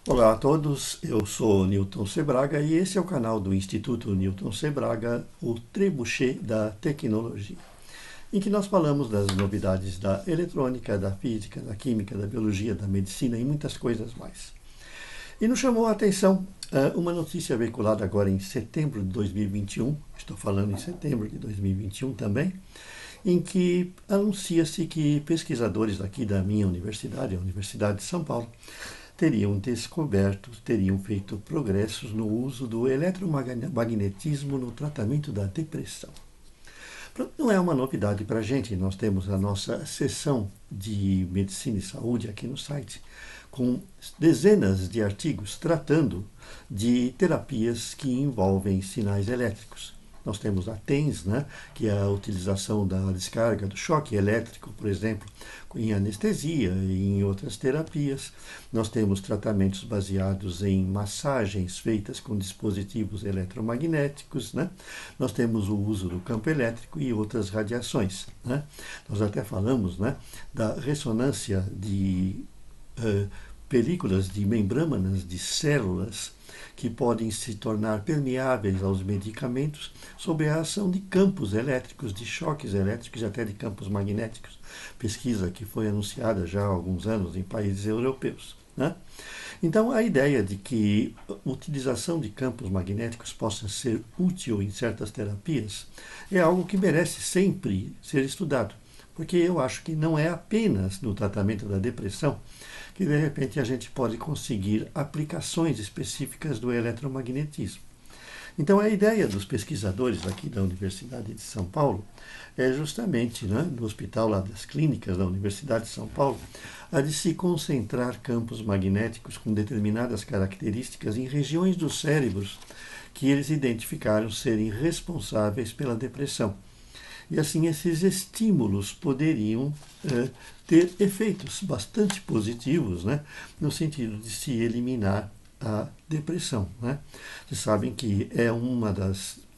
Olá a todos, eu sou Newton Sebraga e esse é o canal do Instituto Newton Sebraga, o Trebuchet da Tecnologia, em que nós falamos das novidades da eletrônica, da física, da química, da biologia, da medicina e muitas coisas mais. E nos chamou a atenção uma notícia veiculada agora em setembro de 2021, estou falando em setembro de 2021 também, em que anuncia-se que pesquisadores aqui da minha universidade, a Universidade de São Paulo, teriam feito progressos no uso do eletromagnetismo no tratamento da depressão. Não é uma novidade para a gente, nós temos a nossa seção de medicina e saúde aqui no site, com dezenas de artigos tratando de terapias que envolvem sinais elétricos. Nós temos a TENS, né, que é a utilização da descarga do choque elétrico, por exemplo, em anestesia e em outras terapias. Nós temos tratamentos baseados em massagens feitas com dispositivos eletromagnéticos, né? Nós temos o uso do campo elétrico e outras radiações, né? Nós até falamos, né, da ressonância de películas de membranas de células que podem se tornar permeáveis aos medicamentos sob a ação de campos elétricos, de choques elétricos e até de campos magnéticos. Pesquisa que foi anunciada já há alguns anos em países europeus, né? Então, a ideia de que a utilização de campos magnéticos possa ser útil em certas terapias é algo que merece sempre ser estudado, porque eu acho que não é apenas no tratamento da depressão que de repente a gente pode conseguir aplicações específicas do eletromagnetismo. Então a ideia dos pesquisadores aqui da Universidade de São Paulo é justamente, né, no hospital lá das clínicas da Universidade de São Paulo, a de se concentrar campos magnéticos com determinadas características em regiões dos cérebros que eles identificaram serem responsáveis pela depressão. E assim esses estímulos poderiam ter efeitos bastante positivos, né, no sentido de se eliminar a depressão, né? Vocês sabem que é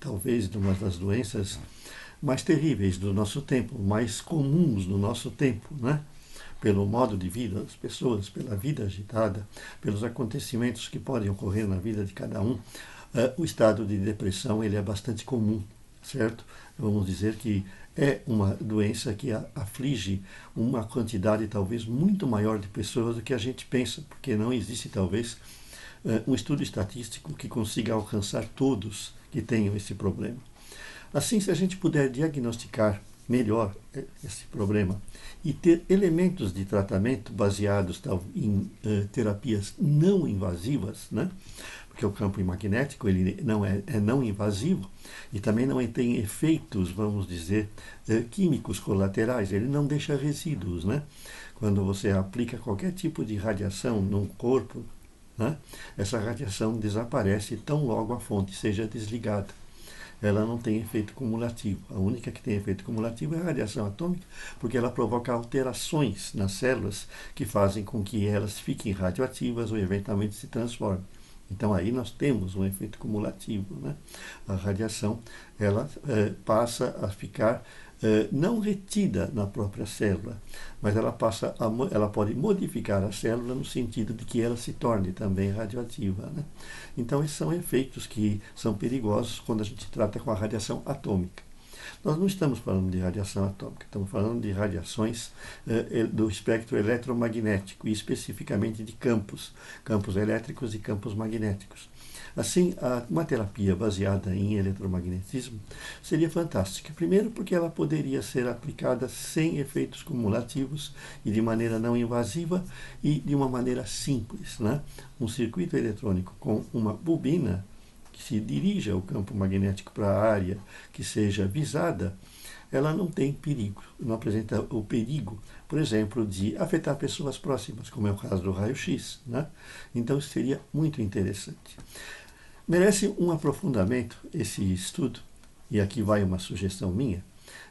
talvez uma das doenças mais terríveis do nosso tempo, mais comuns do nosso tempo, né? Pelo modo de vida das pessoas, pela vida agitada, pelos acontecimentos que podem ocorrer na vida de cada um, o estado de depressão ele é bastante comum, certo? Vamos dizer que é uma doença que aflige uma quantidade talvez muito maior de pessoas do que a gente pensa, porque não existe talvez um estudo estatístico que consiga alcançar todos que tenham esse problema. Assim, se a gente puder diagnosticar melhor esse problema e ter elementos de tratamento baseados em terapias não invasivas, né? Porque o campo magnético ele não é não invasivo e também não tem efeitos, vamos dizer, químicos colaterais, ele não deixa resíduos, né? Quando você aplica qualquer tipo de radiação num corpo, né, essa radiação desaparece tão logo a fonte seja desligada. Ela não tem efeito cumulativo. A única que tem efeito cumulativo é a radiação atômica, porque ela provoca alterações nas células que fazem com que elas fiquem radioativas ou eventualmente se transformem. Então aí nós temos um efeito cumulativo, né? A radiação ela passa a ficar não retida na própria célula, mas ela pode modificar a célula no sentido de que ela se torne também radioativa, né? Então esses são efeitos que são perigosos quando a gente trata com a radiação atômica. Nós não estamos falando de radiação atômica, estamos falando de radiações do espectro eletromagnético e especificamente de campos elétricos e campos magnéticos. Assim, uma terapia baseada em eletromagnetismo seria fantástica. Primeiro, porque ela poderia ser aplicada sem efeitos cumulativos e de maneira não invasiva e de uma maneira simples, né? Um circuito eletrônico com uma bobina que se dirija o campo magnético para a área que seja visada, ela não tem perigo, não apresenta o perigo, por exemplo, de afetar pessoas próximas, como é o caso do raio-x, né? Então isso seria muito interessante. Merece um aprofundamento esse estudo, e aqui vai uma sugestão minha,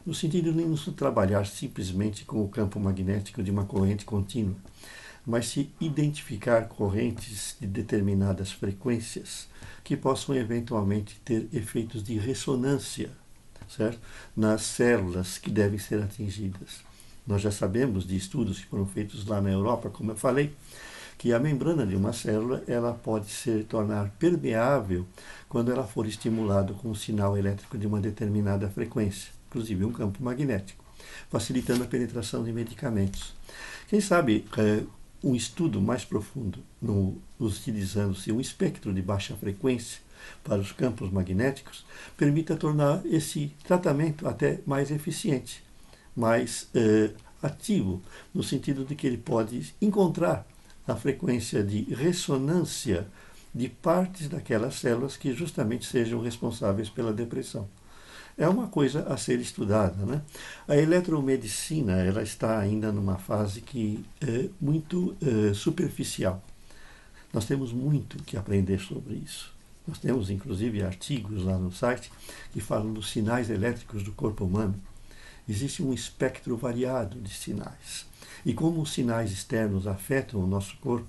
no sentido de não se trabalhar simplesmente com o campo magnético de uma corrente contínua, mas se identificar correntes de determinadas frequências que possam eventualmente ter efeitos de ressonância, certo? Nas células que devem ser atingidas. Nós já sabemos de estudos que foram feitos lá na Europa, como eu falei, que a membrana de uma célula ela pode se tornar permeável quando ela for estimulada com um sinal elétrico de uma determinada frequência, inclusive um campo magnético, facilitando a penetração de medicamentos. Quem sabe um estudo mais profundo, utilizando-se um espectro de baixa frequência para os campos magnéticos, permita tornar esse tratamento até mais eficiente, mais ativo, no sentido de que ele pode encontrar a frequência de ressonância de partes daquelas células que justamente sejam responsáveis pela depressão. É uma coisa a ser estudada, né? A eletromedicina ela está ainda numa fase que é muito superficial. Nós temos muito que aprender sobre isso. Nós temos, inclusive, artigos lá no site que falam dos sinais elétricos do corpo humano. Existe um espectro variado de sinais. E como os sinais externos afetam o nosso corpo,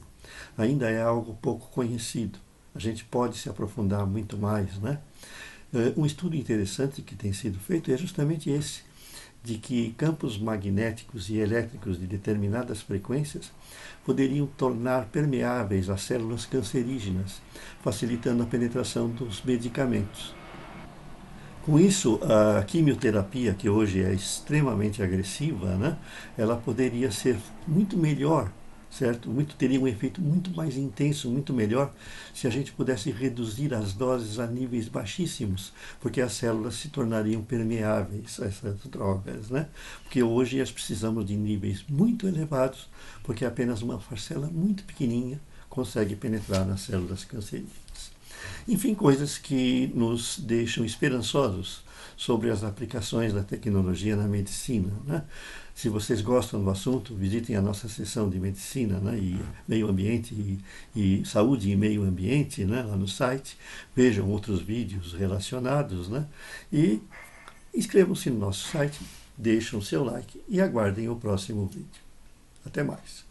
ainda é algo pouco conhecido. A gente pode se aprofundar muito mais, né? Um estudo interessante que tem sido feito é justamente esse, de que campos magnéticos e elétricos de determinadas frequências poderiam tornar permeáveis as células cancerígenas, facilitando a penetração dos medicamentos. Com isso, a quimioterapia, que hoje é extremamente agressiva, né, ela poderia ser muito melhor, certo? Teria um efeito muito mais intenso, muito melhor, se a gente pudesse reduzir as doses a níveis baixíssimos, porque as células se tornariam permeáveis a essas drogas, né? Porque hoje nós precisamos de níveis muito elevados, porque apenas uma parcela muito pequenininha consegue penetrar nas células cancerígenas. Enfim, coisas que nos deixam esperançosos sobre as aplicações da tecnologia na medicina, né? Se vocês gostam do assunto, visitem a nossa seção de medicina, né, e meio ambiente e saúde e meio ambiente, né, lá no site. Vejam outros vídeos relacionados, né, e inscrevam-se no nosso site, deixem o seu like e aguardem o próximo vídeo. Até mais.